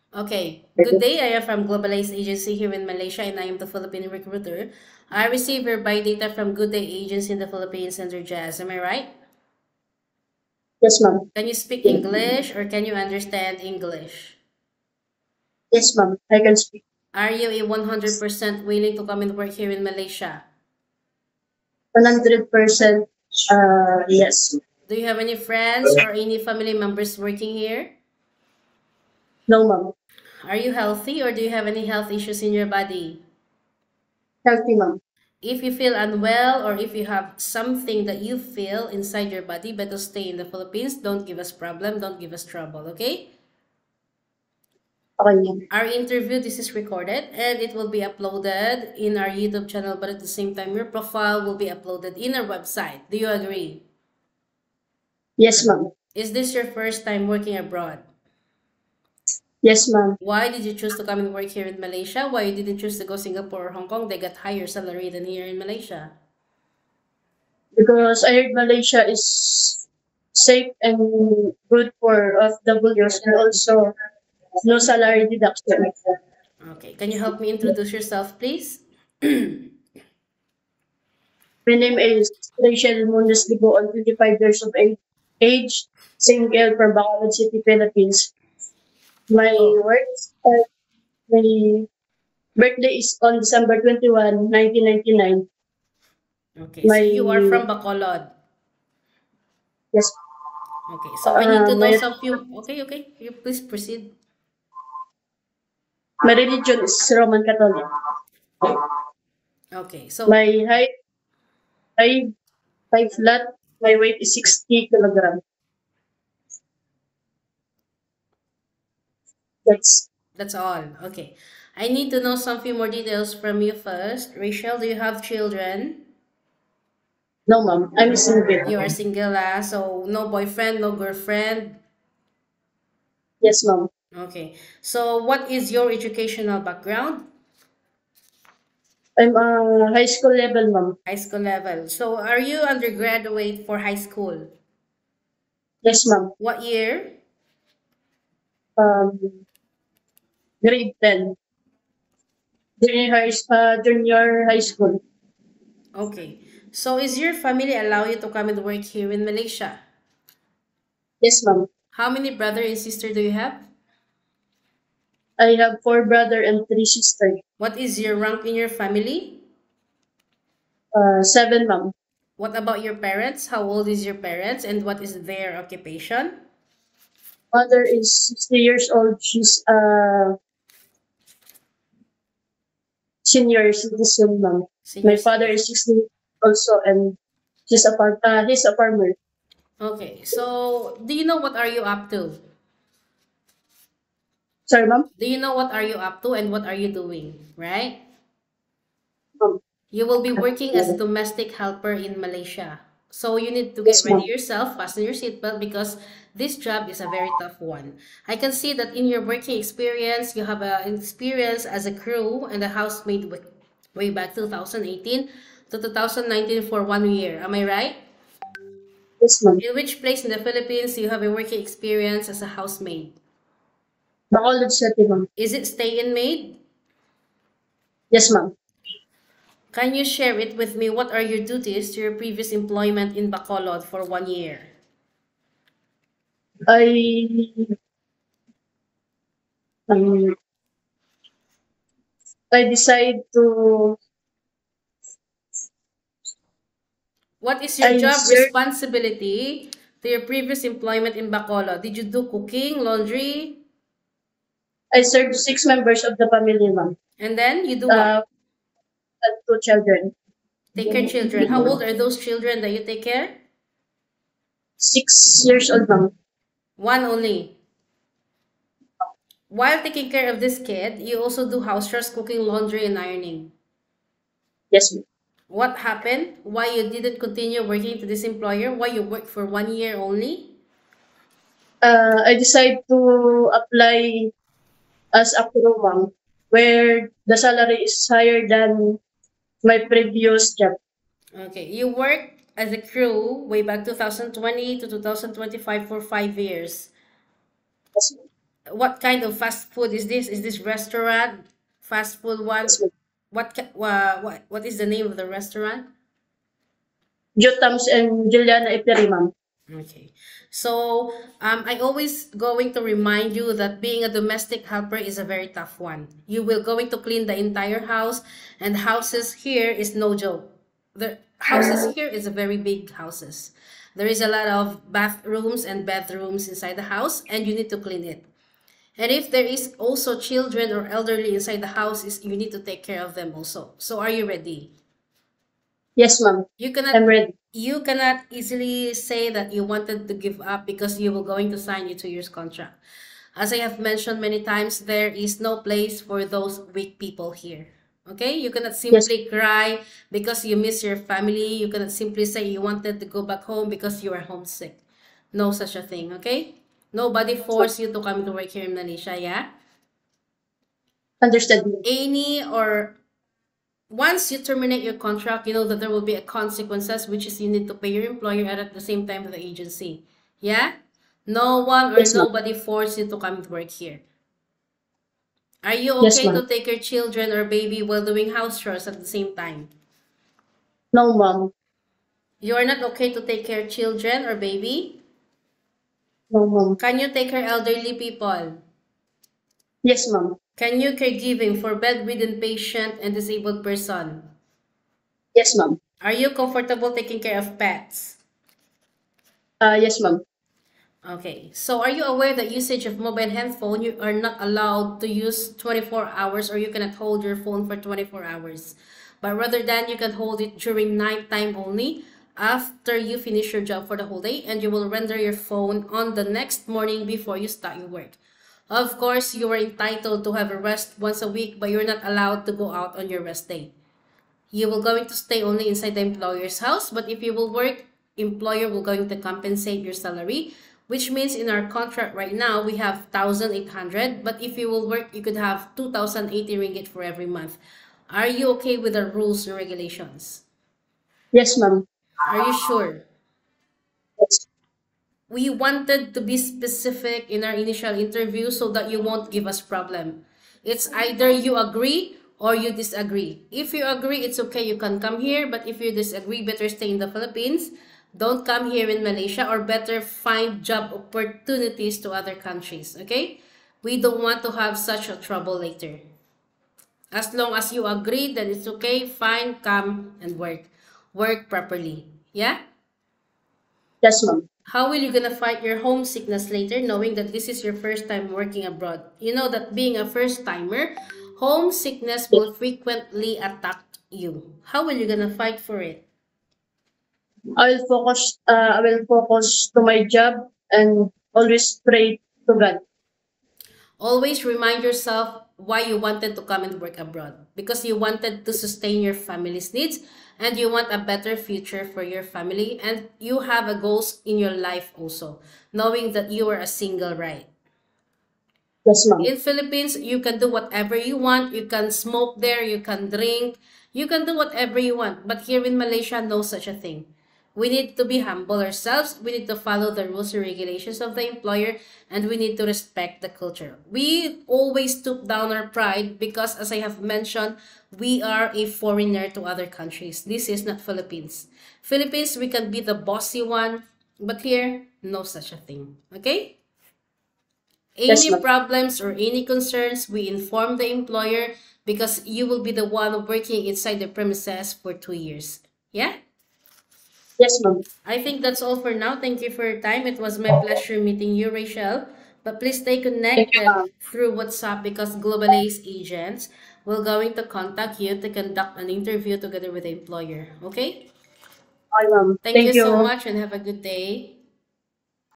Okay, good day. I am from Globalized Agency here in Malaysia and I am the Philippine recruiter. I receive your buy data from Good Day Agency in the Philippines under Jazz. Am I right? Yes, ma'am. Can you speak English or can you understand English? Yes, ma'am. I can speak. Are you a 100% willing to come and work here in Malaysia? 100%. Yes. Do you have any friends or any family members working here? No, ma'am. Are you healthy or do you have any health issues in your body? Healthy, ma'am. If you feel unwell or if you have something that you feel inside your body, better stay in the Philippines. Don't give us problem. Don't give us trouble. Okay? Okay, ma'am. Our interview, this is recorded and it will be uploaded in our YouTube channel. But at the same time, your profile will be uploaded in our website. Do you agree? Yes, ma'am. Is this your first time working abroad? Yes, ma'am. Why did you choose to come and work here in Malaysia? Why you didn't choose to go Singapore or Hong Kong? They got higher salary than here in Malaysia. Because I heard Malaysia is safe and good for FWs and also no salary deduction. Okay, can you help me introduce yourself, please? My name is Rachel Munoz Ligoon, 25 years of age, single from Bacolod City, Philippines. My Oh, work, my birthday is on December 21, 1999. okay. So My you are from Bacolod. yes, Okay, so I need to know my some few. Okay, okay. You please proceed. my religion is Roman Catholic. Okay, so My height, 5 flat. My weight is 60 kilograms. That's that's all. Okay, I need to know some few more details from you first. Rachel, do you have children? no, ma'am. I'm single. You are single, ah, so no boyfriend, no girlfriend. Yes, ma'am. Okay, so what is your educational background? I'm high school level, ma'am. High school level. So are you undergraduate for high school? Yes, ma'am. What year? Um, grade 10. Junior high school. Okay. So is your family allow you to come and work here in Malaysia? Yes, ma'am. How many brother and sister do you have? I have 4 brother and 3 sisters. What is your rank in your family? 7, ma'am. What about your parents? How old is your parents and what is their occupation? Mother is 60 years old. She's a senior citizen, ma'am. Senior My father citizen. is 60 also, and he's a farmer. Okay. So do you know what are you up to? Sorry, ma'am. Do you know what are you up to and what are you doing, right? Ma'am. You will be working as a domestic helper in Malaysia. So you need to get Yes, ready ma'am. yourself, fasten your seatbelt because this job is a very tough one. I can see that in your working experience, you have an experience as a crew and a housemaid way back 2018 to 2019 for 1 year. Am I right? Yes, ma'am. In which place in the Philippines you have a working experience as a housemaid? Bacolod City, ma'am. Is it stay-in maid? Yes, ma'am. Can you share it with me? What are your duties to your previous employment in Bacolod for 1 year? I um, I decide to What is your I job search responsibility to your previous employment in Bacolod? Did you do cooking, laundry, I serve 6 members of the family, ma'am. and then you do what? Uh, and 2 children. Take care children. How old are those children that you take care? 6 years old, ma'am. One only. While taking care of this kid, you also do house chores, cooking, laundry, and ironing. Yes, ma'am. What happened? Why you didn't continue working to this employer? Why you worked for 1 year only? I decide to apply as a crew, ma'am, where the salary is higher than my previous job. Okay, you worked as a crew way back 2020 to 2025 for 5 years. Yes, ma'am. What kind of fast food is this? Is this restaurant? Fast food one? Yes, ma'am. What is the name of the restaurant? Jotams and Juliana Iperi, ma'am. Okay. So, I always going to remind you that being a domestic helper is a very tough one. You will going to clean the entire house, and houses here is no joke. The houses here is a very big houses. There is a lot of bathrooms and bedrooms inside the house, and you need to clean it. And if there is also children or elderly inside the house, is you need to take care of them also. So, are you ready? Yes, ma'am. You cannot I'm ready. you cannot easily say that you wanted to give up because you were going to sign a 2 years contract. As I have mentioned many times, there is no place for those weak people here. Okay? You cannot Yes, simply cry because you miss your family. You cannot simply say you wanted to go back home because you are homesick. No such a thing, okay? Nobody ma'am. forced you to come to work here in Malaysia, yeah? Understood, ma'am. Any or once you terminate your contract, you know that there will be a consequences, which is you need to pay your employer and at the same time to the agency. Yeah? No one or Yes, ma'am. nobody forced you to come to work here. Are you Yes, okay ma'am. to take your children or baby while doing house chores at the same time? No, ma'am. You are not okay to take care of children or baby? No, ma'am. Can you take care of elderly people? Yes, ma'am. Can you caregiving for bedridden patient and disabled person? Yes, ma'am. Are you comfortable taking care of pets? Yes, ma'am. Okay, so are you aware that usage of mobile handphone, you are not allowed to use 24 hours or you cannot hold your phone for 24 hours. But rather than you can hold it during night time only after you finish your job for the whole day and you will render your phone on the next morning before you start your work. Of course, you are entitled to have a rest once a week, but you're not allowed to go out on your rest day. You will going to stay only inside the employer's house, but if you will work, employer will going to compensate your salary, which means in our contract right now we have 1,800, but if you will work, you could have 2,080 ringgit for every month. Are you okay with the rules and regulations? Yes, ma'am. Are you sure? Yes. We wanted to be specific in our initial interview so that you won't give us problem. It's either you agree or you disagree. If you agree, it's okay, you can come here. But if you disagree, better stay in the Philippines. Don't come here in Malaysia or better find job opportunities to other countries, okay? We don't want to have such a trouble later. As long as you agree, then it's okay, fine, come and work. Work properly. Yeah? Yes, ma'am. How will you gonna fight your homesickness later knowing that this is your first time working abroad? You know that being a first timer, homesickness Yes. will frequently attack you. How will you gonna fight for it? I will focus to my job and always pray to God. Always remind yourself why you wanted to come and work abroad. Because you wanted to sustain your family's needs and you want a better future for your family and you have a goals in your life also, knowing that you are a single, right? Yes, ma'am. In Philippines, you can do whatever you want. You can smoke there, you can drink, you can do whatever you want. But here in Malaysia, no such a thing. We need to be humble ourselves. We need to follow the rules and regulations of the employer, and we need to respect the culture. We always took down our pride because, as I have mentioned, we are a foreigner to other countries. This is not Philippines. Philippines, we can be the bossy one, but here, no such a thing. Okay? Yes, Any ma'am. problems or any concerns, we inform the employer because you will be the one working inside the premises for 2 years. Yeah? Yes, ma'am. I think that's all for now. Thank you for your time. It was my pleasure meeting you, Rachel. But please stay Thank you, connected ma'am. through WhatsApp because Global Ace agents will going to contact you to conduct an interview together with the employer. Okay? Bye, ma'am. Thank you Thank so you. much and have a good day.